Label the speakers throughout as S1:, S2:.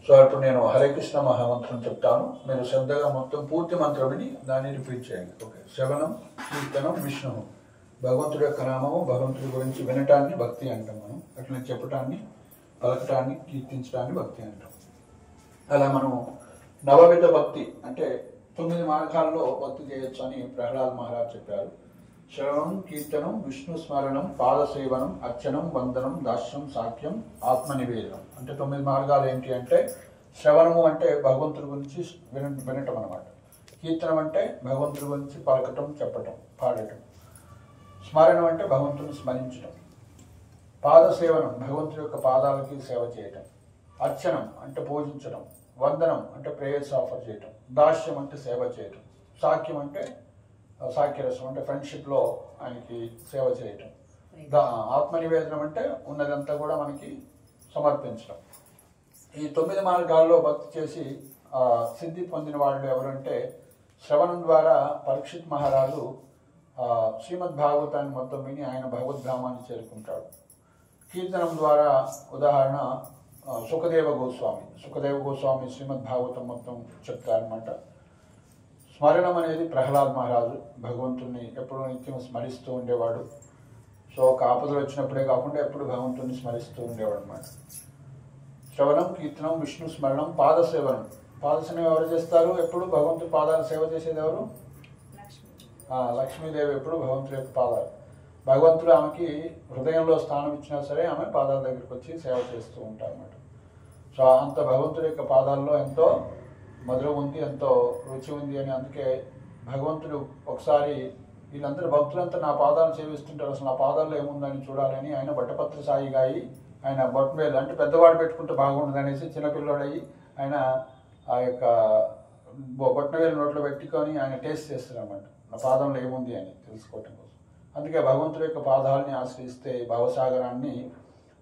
S1: So ఇప్పుడు నేను హరే కృష్ణ మహామంత్రం చెప్తాను. మీరు శ్రద్ధగా మొత్తం పూర్తి మంత్రం విని దాన్ని రిపీట్ చేయండి. ఓకే. శ్రవణం, కీర్తనం, విష్ణు. భగవంతుడి యొక్క నామము, భగవంతుడి గురించి వినటాన్ని భక్తి అంటాం మనం. అట్లా చెప్పటాన్ని, పలకటాన్ని, కీర్తించడాన్ని భక్తి అంటాం. అలా మనం నవవిధ భక్తి అంటే 9 మార్గాల్లో భక్తి చేయొచ్చు అని ప్రహ్లాద్ మహారాజ్ చెప్పారు. శ్రవణం, కీర్తనం, విష్ణు స్మరణం, పాదసేవనం, అర్చనం, వందనం, దాస్యం, సాఖ్యం, ఆత్మనివేదనం. అంటే 9 మార్గాలు ఏంటి అంటే, శ్రవణము అంటే భగవంతుడి గురించి వినటం అన్నమాట. కీర్తనం అంటే భగవంతుడి గురించి పలకటం, చెప్పటం, పాడటం. స్మరణం అంటే భగవంతుని స్మరించడం. పాదసేవనం భగవంతుడి యొక్క పాదాలకి సేవ చేయటం. అర్చనం అంటే పూజించడం. వందనం అంటే ప్రేయర్స్ ఆఫర్ చేయటం. దాస్యం అంటే సేవ చేయటం. సాఖ్యం అంటే సాఖ్యరసం అంటే ఫ్రెండ్షిప్లో ఆయనకి సేవ చేయటం. ఆత్మనివేదనం అంటే ఉన్నదంతా కూడా మనకి సమర్పించడం. ఈ 9 మార్గాల్లో భక్తి చేసి సిద్ధి పొందిన వాళ్ళు ఎవరంటే, శ్రవణం ద్వారా పరీక్షిత్ మహారాజు శ్రీమద్ భాగవతాన్ని మొత్తం విని ఆయన భగవద్ధామాన్ని చేరుకుంటాడు. కీర్తనం ద్వారా ఉదాహరణ సుఖదేవ గోస్వామి శ్రీమద్ భాగవతం మొత్తం చెప్తారనమాట. స్మరణం అనేది ప్రహ్లాద్ మహారాజు భగవంతుని ఎప్పుడూ నిత్యం స్మరిస్తూ ఉండేవాడు. సో ఒక ఆపదలు వచ్చినప్పుడే కాకుండా ఎప్పుడు భగవంతుని స్మరిస్తూ ఉండేవాడు అనమాట. శ్రవణం, కీర్తనం, విష్ణు స్మరణం, పాదసేవనం. పాదసేవ ఎవరు చేస్తారు? ఎప్పుడు భగవంతుడి పాదాలు సేవ చేసేది ఎవరు? లక్ష్మీదేవి. ఎప్పుడు భగవంతుడి యొక్క పాదాలు. భగవంతుడు ఆమెకి హృదయంలో స్థానం ఇచ్చినా సరే ఆమె పాదాల దగ్గరికి వచ్చి సేవ చేస్తూ ఉంటారు అన్నమాట. సో అంత భగవంతుడి యొక్క పాదాల్లో ఎంతో మధురం ఉంది, ఎంతో రుచి ఉంది అని. అందుకే భగవంతుడు ఒకసారి వీళ్ళందరూ భక్తులంతా నా పాదాలు సేవిస్తుంటారు, అసలు నా పాదాల్లో ఏముందని చూడాలని ఆయన బట్టపత్ర సాయిగాయి ఆయన బొట్టవేలు అంటే పెద్దవాడు పెట్టుకుంటే బాగుండదు అనేసి చిన్నపిల్లడయ్యి ఆయన ఆ యొక్క బొట్టవేలు నోట్లో పెట్టుకొని ఆయన టేస్ట్ చేస్తారు అన్నమాట, నా పాదంలో ఏముంది అని తెలుసుకోవటం కోసం. అందుకే భగవంతుడి యొక్క పాదాలని ఆశ్రయిస్తే భవసాగరాన్ని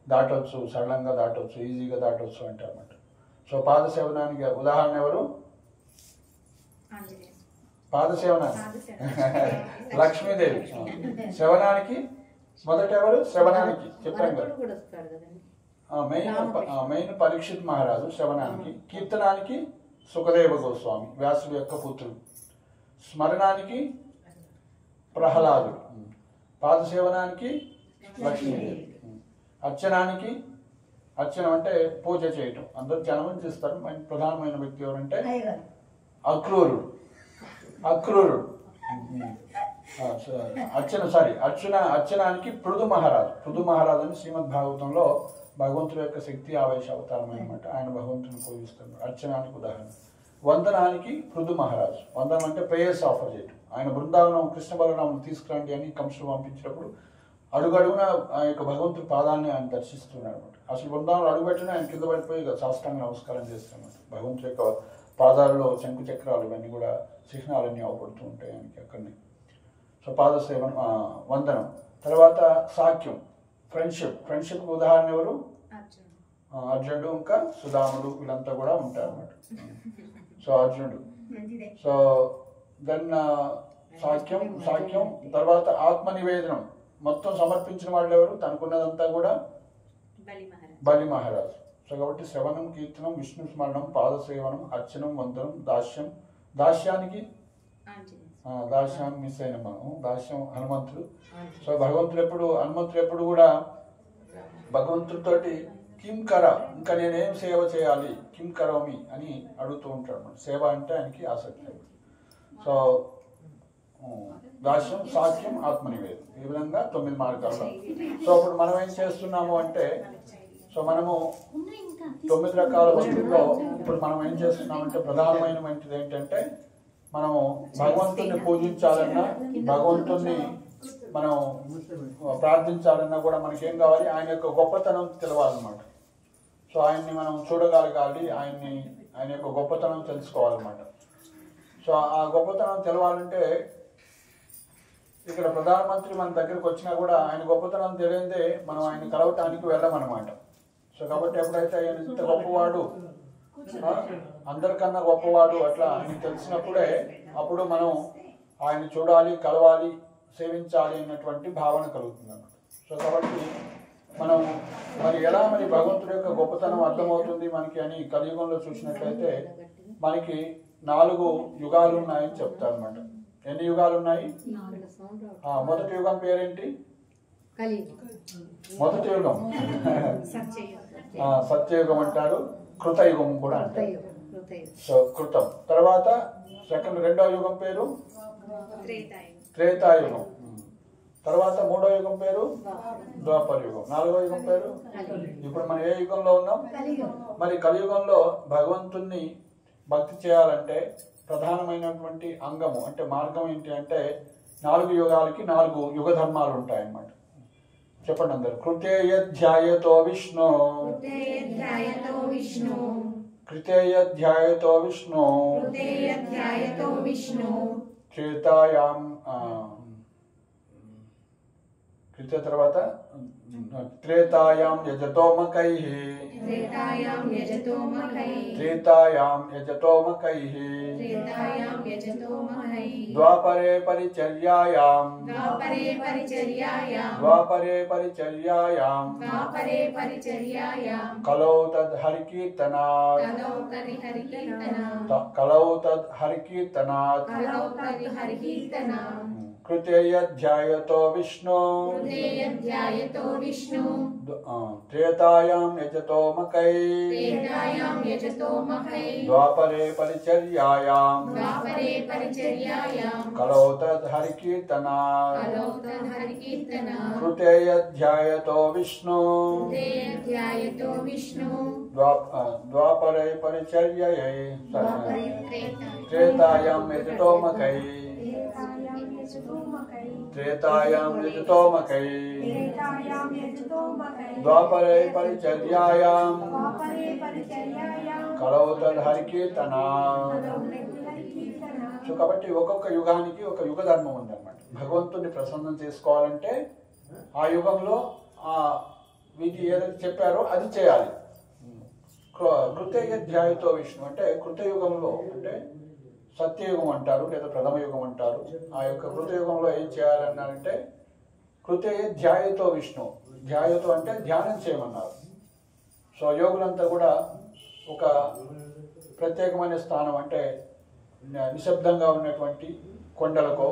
S1: దాటవచ్చు, సరళంగా దాటవచ్చు, ఈజీగా దాటవచ్చు అంటారు అన్నమాట. సో పాదసేవనానికి ఉదాహరణ ఎవరు? పాదసేవనానికి లక్ష్మీదేవి. శ్రవణానికి మొదట ఎవరు? శ్రవణానికి చెప్పాను కదా, మెయిన్ పరీక్షిత్ మహారాజు శ్రవణానికి. కీర్తనానికి సుఖదేవ గోస్వామి వ్యాసుడి యొక్క పుత్రుడు. స్మరణానికి ప్రహ్లాదుడు. పాదసేవనానికి లక్ష్మీదేవి. అర్చనానికి, అర్చనం అంటే పూజ చేయటం, అందరూ చాలా చేస్తారు. ప్రధానమైన వ్యక్తి ఎవరంటే అక్రూరుడు. అర్చనానికి పృథు మహారాజు అని శ్రీమద్ భాగవతంలో భగవంతుడి యొక్క శక్తి ఆవేశ అవతారం అనమాట. ఆయన భగవంతుని పూజిస్తారు. అర్చనానికి ఉదాహరణ. వందనానికి పృథు మహారాజు. వందనం అంటే ప్రేయర్స్ ఆఫర్ చేయటం. ఆయన బృందావనం కృష్ణ బలరామును తీసుకురండి అని కంసుడు పంపించినప్పుడు అడుగడుగున ఆ యొక్క భగవంతుడి పాదాన్ని ఆయన దర్శిస్తున్నాడు అనమాట. అసలు బృందావనం అడుగుపెట్టిన ఆయన కింద పడిపోయి సాష్టాంగ నమస్కారం చేస్తున్నమాట. భగవంతుడి యొక్క పాదాలలో శంకు చక్రాలు ఇవన్నీ కూడా చిహ్నాలన్నీ అవపడుతూ ఉంటాయి ఆయనకి అక్కడనే. సో పాదసేవనం, వందనం. తర్వాత సాఖ్యం, ఫ్రెండ్షిప్ ఉదాహరణ ఎవరు? అర్జునుడు ఇంకా సుధాముడు వీళ్ళంతా కూడా ఉంటారు అన్నమాట. సో అర్జునుడు. సో దెన్ సాఖ్యం. తర్వాత ఆత్మనివేదనం మొత్తం సమర్పించిన వాళ్ళు ఎవరు? తనకున్నదంతా కూడా బలి మహారాజు. సో కాబట్టి శ్రవణం, కీర్తనం, విష్ణు స్మరణం, పాదసేవనం, అర్చనం, వందనం, దాస్యానికి మిస్ అయిన మనం. దాస్యం హనుమంతుడు. సో హనుమంతుడు ఎప్పుడు కూడా భగవంతుడితోటి కిం కర, ఇంకా నేనేం సేవ చేయాలి, కిం కరోమి అని అడుగుతూ ఉంటాడు అన్నమాట. సేవ అంటే ఆయనకి ఆసక్తి. సో దాస్యం, సాఖ్యం, ఆత్మనివేదం, ఈ విధంగా 9 మార్గాల్లో. సో ఇప్పుడు మనం ఏం చేస్తున్నాము అంటే, సో మనము 9 రకాల వస్తువుల్లో ఇప్పుడు మనం ఏం చేస్తున్నామంటే ప్రధానమైనటువంటిది ఏంటంటే, మనము భగవంతుని పూజించాలన్నా, భగవంతుని మనం ప్రార్థించాలన్నా కూడా మనకేం కావాలి? ఆయన యొక్క గొప్పతనం తెలవాలన్నమాట. సో ఆయన్ని మనం చూడగలగాలి, ఆయన యొక్క గొప్పతనం తెలుసుకోవాలన్నమాట. సో ఆ గొప్పతనం తెలవాలంటే ఇక్కడ ప్రధానమంత్రి మన దగ్గరకు వచ్చినా కూడా ఆయన గొప్పతనం తెలియదే మనం ఆయన కలవటానికి వెళ్ళమన్నమాట. సో కాబట్టి ఎప్పుడైతే ఆయన ఇంత గొప్పవాడు, అందరికన్నా గొప్పవాడు అట్లా ఆయన తెలిసినప్పుడే అప్పుడు మనం ఆయన చూడాలి, కలవాలి, సేవించాలి అన్నటువంటి భావన కలుగుతుంది అన్నమాట. సో కాబట్టి మనం మరి ఎలా మరి భగవంతుడి యొక్క గొప్పతనం అర్థమవుతుంది మనకి అని కలియుగంలో చూసినట్లయితే మనకి 4 యుగాలు ఉన్నాయని చెప్తారు అనమాట. ఎన్ని యుగాలు ఉన్నాయి? మొదటి యుగం పేరేంటి? మొదటి యుగం సత్యయుగం అంటారు, కృతయుగం కూడా అంటారు. సో కృతం. తర్వాత రెండో యుగం పేరు త్రేతాయుగం. తర్వాత మూడో యుగం పేరు ద్వాపర యుగం. 4వ యుగం పేరు ఇప్పుడు మనం ఏ యుగంలో ఉన్నాం? మరి కలియుగంలో భగవంతుణ్ణి భక్తి చేయాలంటే ప్రధానమైనటువంటి అంగము అంటే మార్గం ఏంటి అంటే 4 యుగాలకి 4 యుగ ధర్మాలు ఉంటాయన్నమాట. చెప్పండి అందరు. కృతేయ ధ్యాయతో విష్ణు, కృతేయ ధ్యాయతో విష్ణు, త్రేతాయాం కృత తర్వాత త్రేతాయాం యజతోమకైః, ద్వాపరే పరిచర్యాయాం, కలౌ తద్ హరికీర్తనాత్, కృతేయ ధ్యాయతో విష్ణు, త్రేతాయాం యజతోమకై, ద్వాపరే పరిచర్యాయాం, కలౌ తద్ హరికీర్తనాత్, కృతేయ ధ్యాయతో విష్ణు, ద్వాపరే పరిచర్యయై, త్రేతాయాం యజతోమకై, త్రేతాయాం యజతోమకై, ద్వాపరే పరిచర్యాయాం, కలౌ తద్ హరికీర్తనాత్. సో కాబట్టి ఒక్కొక్క యుగానికి ఒక యుగ ధర్మం ఉందన్నమాట. భగవంతుని ప్రసన్నం చేసుకోవాలంటే ఆ యుగంలో ఆ వీటి ఏదైతే చెప్పారో అది చేయాలి. కృతయుగ ధ్యాయతో విష్ణు అంటే కృతయుగంలో అంటే సత్యయుగం అంటారు లేదా ప్రథమ యుగం అంటారు. ఆ యొక్క కృతయుగంలో ఏం చేయాలన్నారంటే కృతయ ధ్యాయతో విష్ణు, ధ్యాయతో అంటే ధ్యానం చేయమన్నారు. సో యోగులంతా కూడా ఒక ప్రత్యేకమైన స్థానం అంటే నిశ్శబ్దంగా ఉన్నటువంటి కొండలకో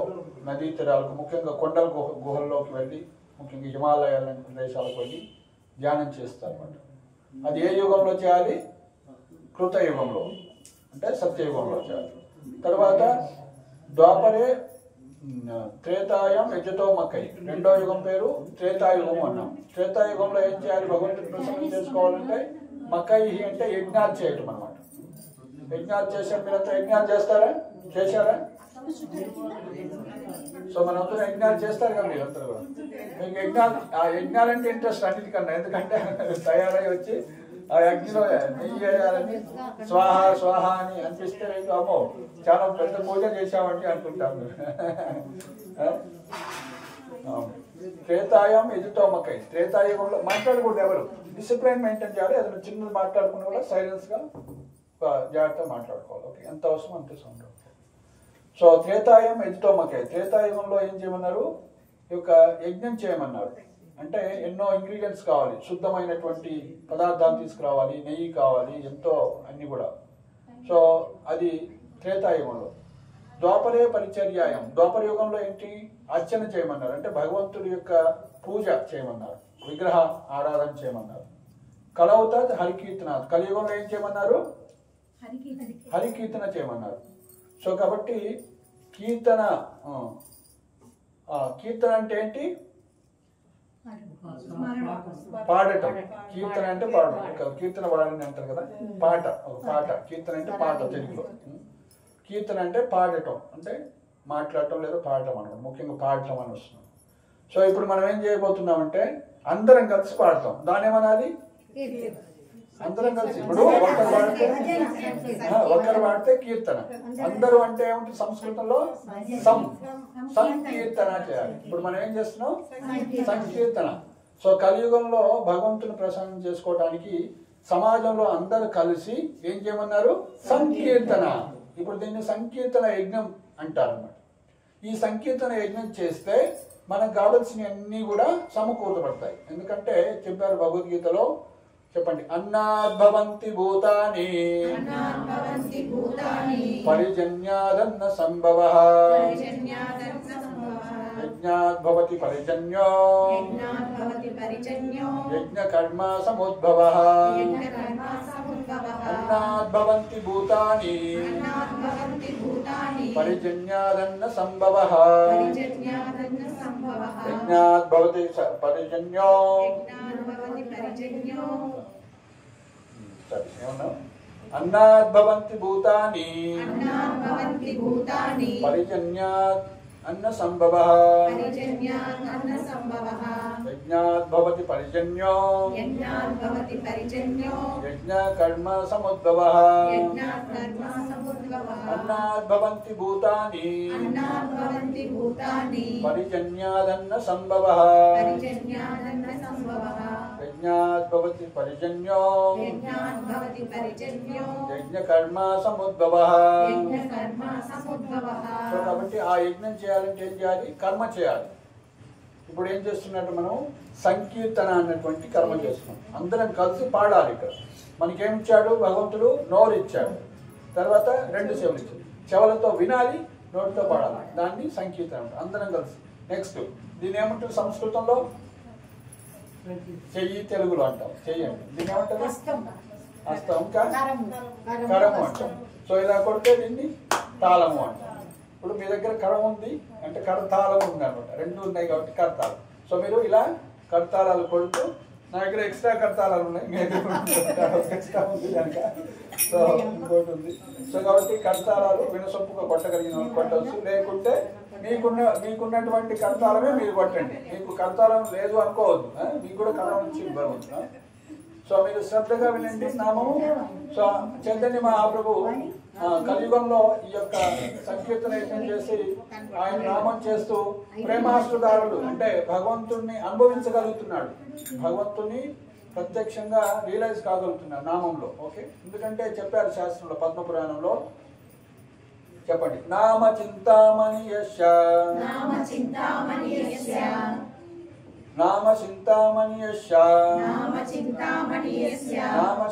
S1: నదీ తీరాలకు, ముఖ్యంగా కొండల గుహల్లోకి వెళ్ళి ముఖ్యంగా హిమాలయాల ప్రదేశాలకు వెళ్ళి ధ్యానం చేస్తారు అన్నమాట. అది ఏ యుగంలో చేయాలి? కృతయుగంలో అంటే సత్యయుగంలో చేయాలి. తర్వాత ద్వాపరే త్రేతాయం యజతోమకై, రెండో యుగం పేరు త్రేతాయుగం అన్నాం. త్రేతాయుగంలో ఏం చేయాలి? భగవంతుని ప్రసన్నం చేసుకోవాలంటే మకై అంటే యజ్ఞాలు చేయటం అన్నమాట. యజ్ఞాలు చేశారు. మీరంతా యజ్ఞాలు చేశారా? సో మనందరూ యజ్ఞాలు చేస్తారు కదా మీరంతా కూడా. మీకు యజ్ఞాలు అంటే ఇంట్రెస్ట్ అన్నిటికన్నా. ఎందుకంటే తయారై వచ్చి ఆ అగ్నిలో నెయ్యి వేయాలని స్వాహ అని అనిపిస్తే రైతు అమ్మో చాలా పెద్ద పూజ చేశామంటే అనుకుంటాను. త్రేతాయం యజతోమకై, త్రేతాయుగంలో మాట్లాడకూడదు, ఎవరు డిసిప్లైన్ మెయింటైన్ చేయాలి. ఏదైనా చిన్నది మాట్లాడుకున్నా కూడా సైలెన్స్గా జాగ్రత్తగా మాట్లాడుకోవాలి. ఓకే, ఎంత అవసరం అంతే సౌండ్. సో త్రేతాయం యజతోమకై, త్రేతాయుగంలో ఏం చేయమన్నారు? ఈ యొక్క యజ్ఞం చేయమన్నారు. అంటే ఎన్నో ఇంగ్రీడియంట్స్ కావాలి, శుద్ధమైనటువంటి పదార్థాలు తీసుకురావాలి, నెయ్యి కావాలి, ఎంతో అన్ని కూడా. సో అది త్రేతాయుగంలో. ద్వాపరే పరిచర్యాయం, ద్వాపర యుగంలో ఏంటి? అర్చన చేయమన్నారు. అంటే భగవంతుడి యొక్క పూజ చేయమన్నారు, విగ్రహ ఆరాధన చేయమన్నారు. కలౌ తద్ హరికీర్తనాత్, కలియుగంలో ఏం చేయమన్నారు? హరికీర్తన చేయమన్నారు. సో కాబట్టి కీర్తన అంటే ఏంటి? పాడటం. కీర్తన అంటే పాడటం. కీర్తన పాడని అంటారు కదా, పాట. కీర్తన అంటే పాట తెలుగులో. కీర్తన అంటే పాడటం, అంటే మాట్లాడటం లేదా పాడటం అనమాట. ముఖ్యంగా పాడటం అని వస్తున్నాం. సో ఇప్పుడు మనం ఏం చేయబోతున్నామంటే అందరం కలిసి పాడతాం. దాని ఏమనాలి? అందరం కలిసి. ఇప్పుడు ఒకరు పాడితే కీర్తన, అందరూ అంటే ఏముంటుంది సంస్కృతంలో? సంకీర్తన చేయాలి. ఇప్పుడు మనం ఏం చేస్తున్నాం? సంకీర్తన. సో కలియుగంలో భగవంతుని ప్రసన్నం చేసుకోవడానికి సమాజంలో అందరూ కలిసి ఏం చేయమన్నారు? సంకీర్తన. ఇప్పుడు దీన్ని సంకీర్తన యజ్ఞం అంటారు అన్నమాట. ఈ సంకీర్తన యజ్ఞం చేస్తే మనకు కావలసినవన్నీ కూడా సమకూర్చబడతాయి. ఎందుకంటే చెప్పారు భగవద్గీతలో, చెప్పండి, అన్నాద్భవంతి భూతాని పరిజన్యాదన్న సంభవః యజ్ఞాద్భవతి పరిజన్యో యజ్ఞకర్మ సముద్భవః అన్నాద్భవంతి భూతాని పరిజన్యాదన్న సంభవః యజ్ఞాద్భవతి పరిజన్యో అన్నాద్భవంతి భూతాని పరిజన్యాద్ అన్న సంభవః యజ్ఞాద్భవతి పరిజన్యో యజ్ఞకర్మ సముద్భవః అన్నాద్భవంతి భూతాని పరిజన్యాదన్న సంభవః యజ్ఞాద్భవతి పరిజన్యో యజ్ఞకర్మ సముద్భవః. సో కాబట్టి ఆ యజ్ఞం చేయాలంటే ఏం చేయాలి? కర్మ చేయాలి. ఇప్పుడు ఏం చేస్తున్నట్టు మనం సంకీర్తన అన్నటువంటి కర్మ చేస్తున్నాం. అందరం కలిసి పాడాలి. ఇక్కడ మనకేమిచ్చాడు భగవంతుడు? నోరు ఇచ్చాడు, తర్వాత 2 చెవులు ఇచ్చాడు. చెవులతో వినాలి, నోటితో పాడాలి. దాన్ని సంకీర్తన అంటారు. అందరం కలిసి. నెక్స్ట్ దీని ఏమంటారు సంస్కృతంలో? చెయ్యి, తెలుగులో అంటాం చెయ్యండి. దీన్ని ఏమంటారు? హస్తం. ఇంకా కరము అంటాం. సో ఇలా కొడితే దీన్ని తాళము అంటాం. ఇప్పుడు మీ దగ్గర కరం ఉంది అంటే కరతాళం ఉంది అనమాట. 2 ఉన్నాయి కాబట్టి కరతాళం. సో మీరు ఇలా కరతాళాలు కొడుతూ, నా దగ్గర ఎక్స్ట్రా కరతాళాలు ఉన్నాయి, మీ దగ్గర ఎక్స్ట్రా ఉంది కనుక సో ఇంకోటి ఉంది. సో కాబట్టి కరతాళాలు వినసొప్పుగా కొట్టగలిగిన వాళ్ళు కొట్టవచ్చు, లేకుంటే మీకున్నటువంటి కరతాళమే మీరు కొట్టండి. మీకు కరతాళం లేదు అనుకోవద్దు, మీకు కూడా కరం నుంచి ఇవ్వవచ్చు. సో మీరు శ్రద్ధగా వినండి నామము. సో చైతన్య మహాప్రభు కలియుగంలో ఈ యొక్క సంకీర్తన యజ్ఞం చేసి ఆయన నామం చేస్తూ ప్రేమాశ్రుదారుడు అంటే భగవంతుడిని అనుభవించగలుగుతున్నాడు, భగవంతుని ప్రత్యక్షంగా రియలైజ్ కాగలుగుతున్నాడు నామంలో. ఓకే, ఎందుకంటే చెప్పారు శాస్త్రంలో, పద్మపురాణంలో. చెప్పండి. నామ చింతామణి యస్య నామ చింతామణి యస్య నామ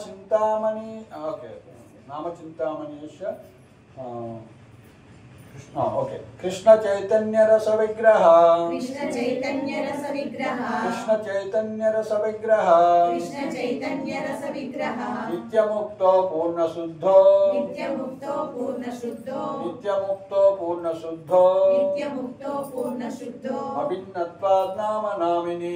S1: చింతామణి. ఓకే, నామ చింతామణి యస్య కృష్ణ. ఓకే, కృష్ణ చైతన్య రస విగ్రహ కృష్ణ చైతన్య రస విగ్రహ నిత్యముక్తో పూర్ణ శుద్ధో అభిన్నత్వాద్ నామ నామిని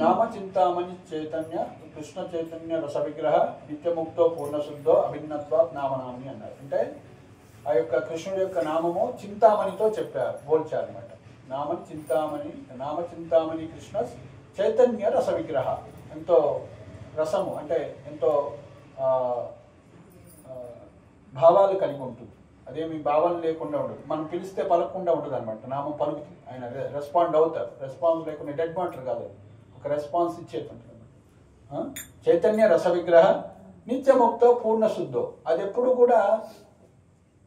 S1: నామ చింతామణి చైతన్య కృష్ణ చైతన్య రస విగ్రహ నిత్యముక్తో పూర్ణశుద్ధో అభిన్నత్వాత్ నామనామిని అన్నారు. అంటే ఆ యొక్క కృష్ణుడి యొక్క నామము చింతామణితో చెప్పారు, పోల్చారు అనమాట. నామ చింతామణి కృష్ణ చైతన్య రస విగ్రహ. ఎంతో రసము అంటే ఎంతో భావాలు కలిగి ఉంటుంది. అదేమి భావాలు లేకుండా ఉండదు. మనం పిలిస్తే పలకకుండా ఉంటుంది అనమాట. నామం పలుకుతుంది, ఆయన రెస్పాండ్ అవుతారు. రెస్పాన్స్ లేకుండా డెడ్ మాటర్ కాదు, ఒక రెస్పాన్స్ ఇచ్చేటువంటి చైతన్య రస విగ్రహ నిత్యముక్తో పూర్ణ శుద్ధో. అది ఎప్పుడు కూడా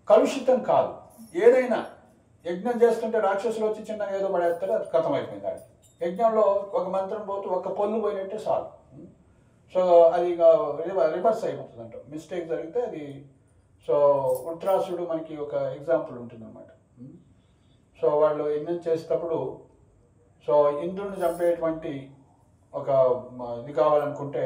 S1: కలుషితం కాదు. ఏదైనా యజ్ఞం చేస్తుంటే రాక్షసులు వచ్చి చిన్నగా ఏదో పడేస్తారు, అది కథమైపోయింది. అది యజ్ఞంలో ఒక మంత్రం పోతూ ఒక పొల్లు పోయినట్టే చాలు. సో అది రివర్స్ అయిపోతుంది అంట, మిస్టేక్ జరిగితే అది. సో ఉత్తరాసుడు మనకి ఒక ఎగ్జాంపుల్ ఉంటుందన్నమాట. సో వాళ్ళు యజ్ఞం చేసేటప్పుడు సో ఇంద్రుడిని చంపేటువంటి ఒక ఇది కావాలనుకుంటే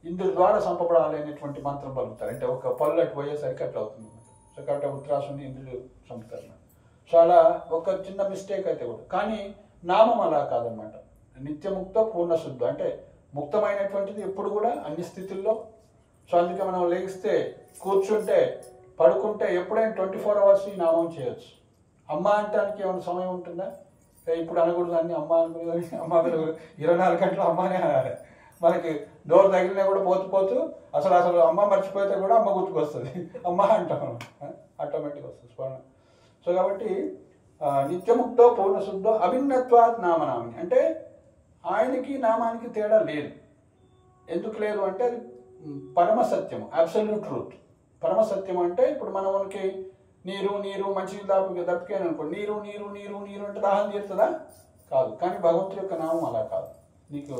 S1: ఇంద్రుడి ద్వారా చంపబడాలి అనేటువంటి మంత్రం పలుకుతారు. అంటే ఒక పళ్ళు అటు పోయేసరికి అట్లా అవుతుంది. సో కాబట్టి ఉత్తరాసుని ఇంద్రుడు చంపుతారు. సో అలా ఒక చిన్న మిస్టేక్ అయితే కూడా. కానీ నామం అలా కాదనమాట. నిత్యముక్త పూర్ణ శుద్ధ అంటే ముక్తమైనటువంటిది ఎప్పుడు కూడా అన్ని స్థితుల్లో. సో అందుకే మనం లేగిస్తే, కూర్చుంటే, పడుకుంటే ఎప్పుడైనా 24 hours ఈ నామం చేయొచ్చు. అమ్మ అంటానికి ఏమైనా సమయం ఉంటుందా? ఇప్పుడు అనకూడదు అన్ని అమ్మ అనకూడదు, అమ్మ 24 గంటలు అమ్మనే అనాలి. మనకి డోర్ తగిలినా కూడా పోతూ అసలు అమ్మ మర్చిపోతే కూడా అమ్మ గుర్తుకొస్తుంది, అమ్మ అంటాం, ఆటోమేటిక్ వస్తుంది స్మరణ. సో కాబట్టి నిత్యముక్తో పూర్ణశుద్ధో అభిన్నత్వాత్ నామనామిని అంటే ఆయనకి నామానికి తేడా లేదు. ఎందుకు లేదు అంటే అది పరమ సత్యము, అబ్సల్యూట్ ట్రూత్. పరమసత్యం అంటే ఇప్పుడు మనకి నీరు నీరు మంచినీళ్ళు దప్పికాను అనుకో, నీరు నీరు నీరు నీరు అంటే దాహం తీరుతుందా? కాదు. కానీ భగవంతుడి యొక్క నామం అలా కాదు. నీకు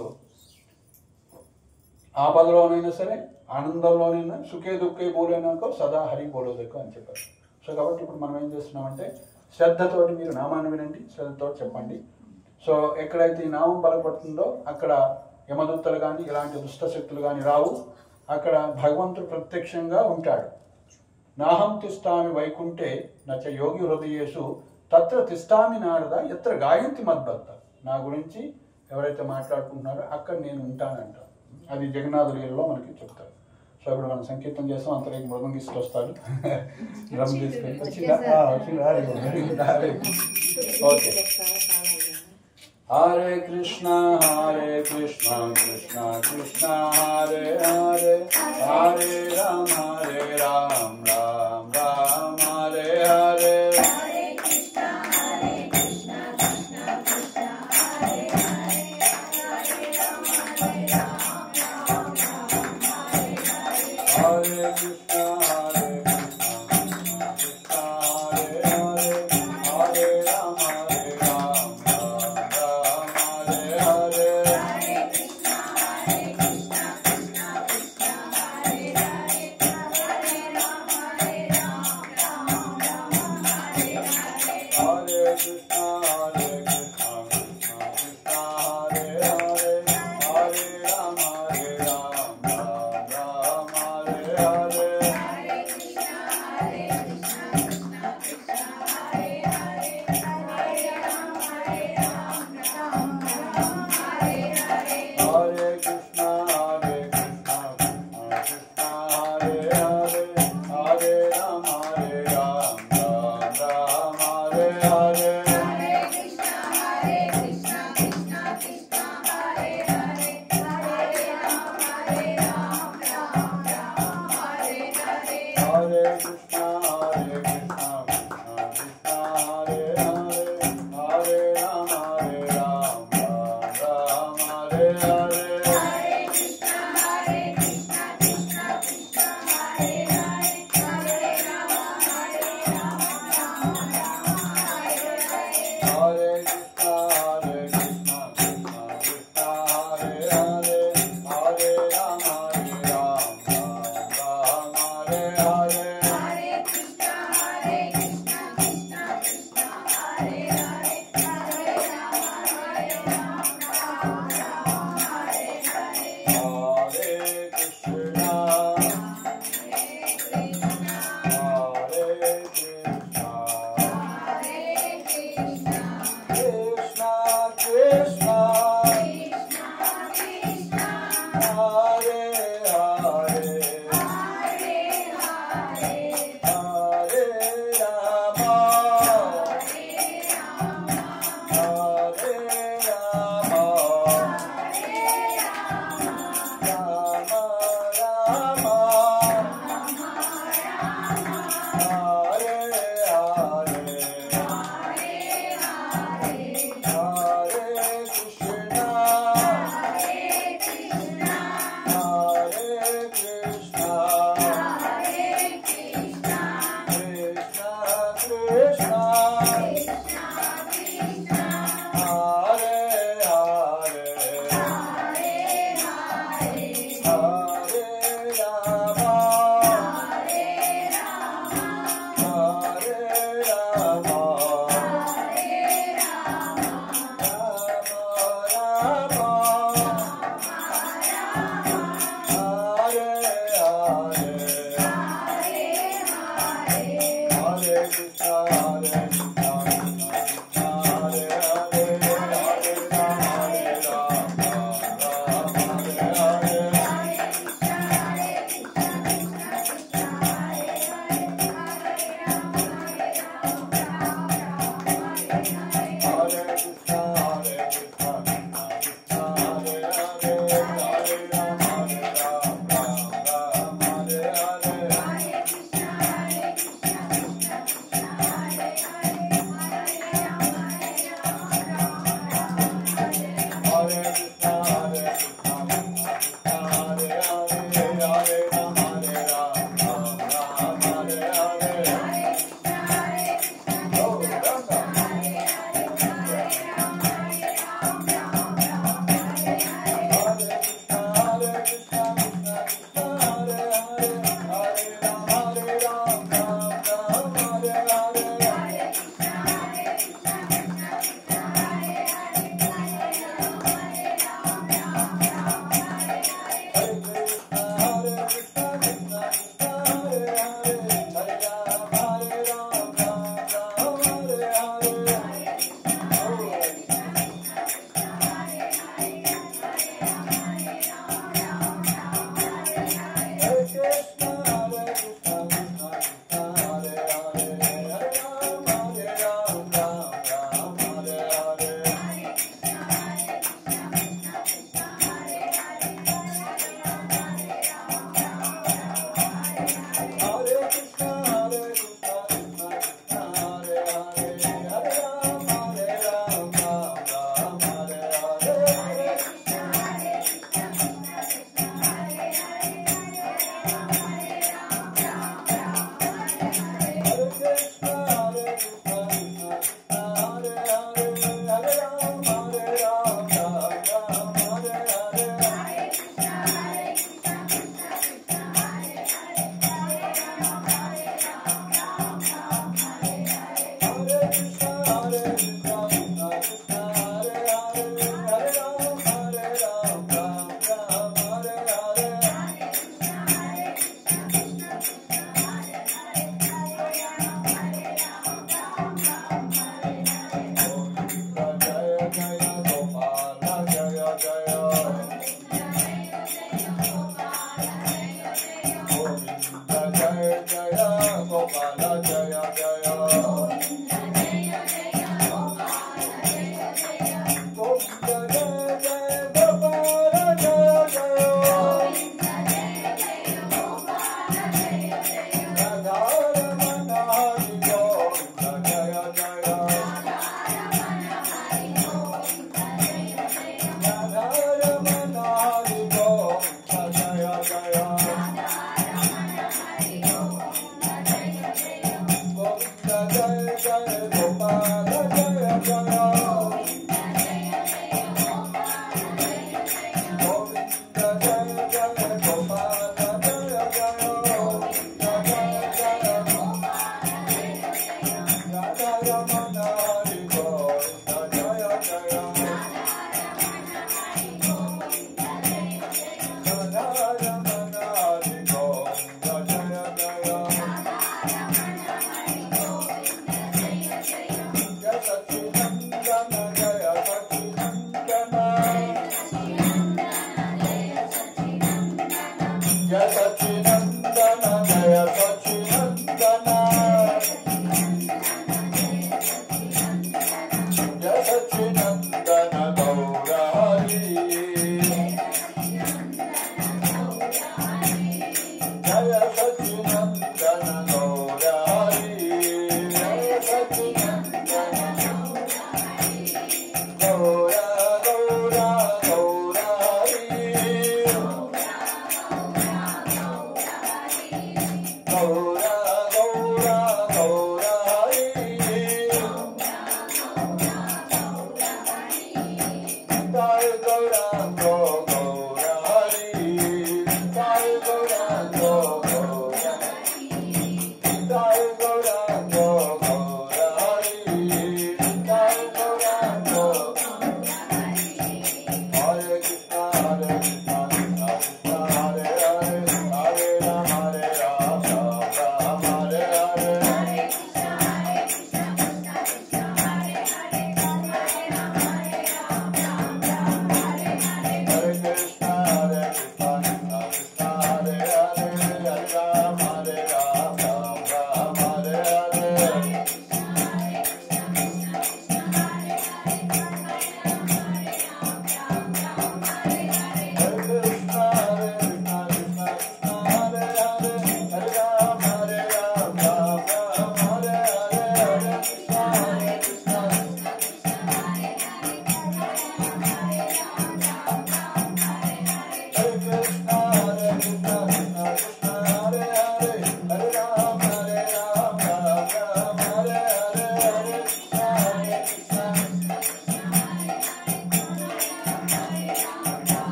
S1: ఆపదలోనైనా సరే, ఆనందంలోనైనా, సుఖే దుఃఖే బోలేనాకో సదా హరి బోలోదకు అని చెప్పారు. సో కాబట్టి ఇప్పుడు మనం ఏం చేస్తున్నామంటే శ్రద్ధతోటి మీరు నామాన్ని వినండి, శ్రద్ధతో చెప్పండి. సో ఎక్కడైతే ఈ నామం బలపడుతుందో అక్కడ యమదూతలు కానీ ఇలాంటి దుష్ట శక్తులు కానీ రావు. అక్కడ భగవంతుడు ప్రత్యక్షంగా ఉంటాడు. నాహం తిష్టామి వైకుంఠే నచ యోగి హృదయేషు తత్ర తిష్టామి నారద ఎత్ర గాయంతి మద్భక్త. నా గురించి ఎవరైతే మాట్లాడుకుంటున్నారో అక్కడ నేను ఉంటానంటారు. అది జగన్నాథుడిలో మనకి చెప్తారు. సో ఇప్పుడు మనం సంకీర్తన చేస్తాం. అంతలోకి మృగం తీసుకొస్తాడు, డ్రమ్ తీసుకొని ఓకే. హరే కృష్ణ కృష్ణ కృష్ణ హరే హరే, హరే రామ రామ రామ హరే హరే. హరే కృష్ణ కృష్ణ కృష్ణ హరే హరే, హరే రామ రామ రామ హరే హరే. హరే కృష్ణ
S2: Hare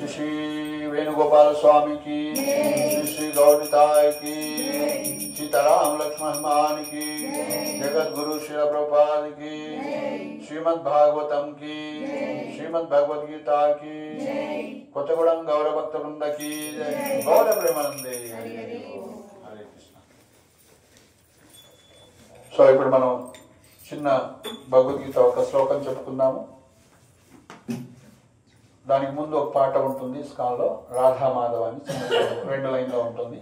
S1: श्री वेणुगोपाल स्वामी की, श्री गौरीताय की, सीताराम लक्ष्मण हनुमान की, जगत गुरु श्री प्रभुपाद की, श्रीमद् भागवतम की, श्रीमद् भगवद गीता की, कोतगुड़म गौर भक्त वृंद की, गौर प्रेमानंदे हरे कृष्ण. సో ఇప్పుడు మనం చిన్న భగవద్గీత ఒక శ్లోకం చెప్పుకుందాము. దానికి ముందు ఒక పాట ఉంటుంది స్కాల్లో, రాధా మాధవ అని 2 లైన్లో ఉంటుంది.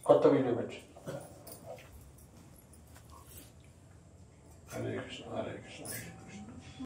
S1: కొత్త వీడియో పెట్టి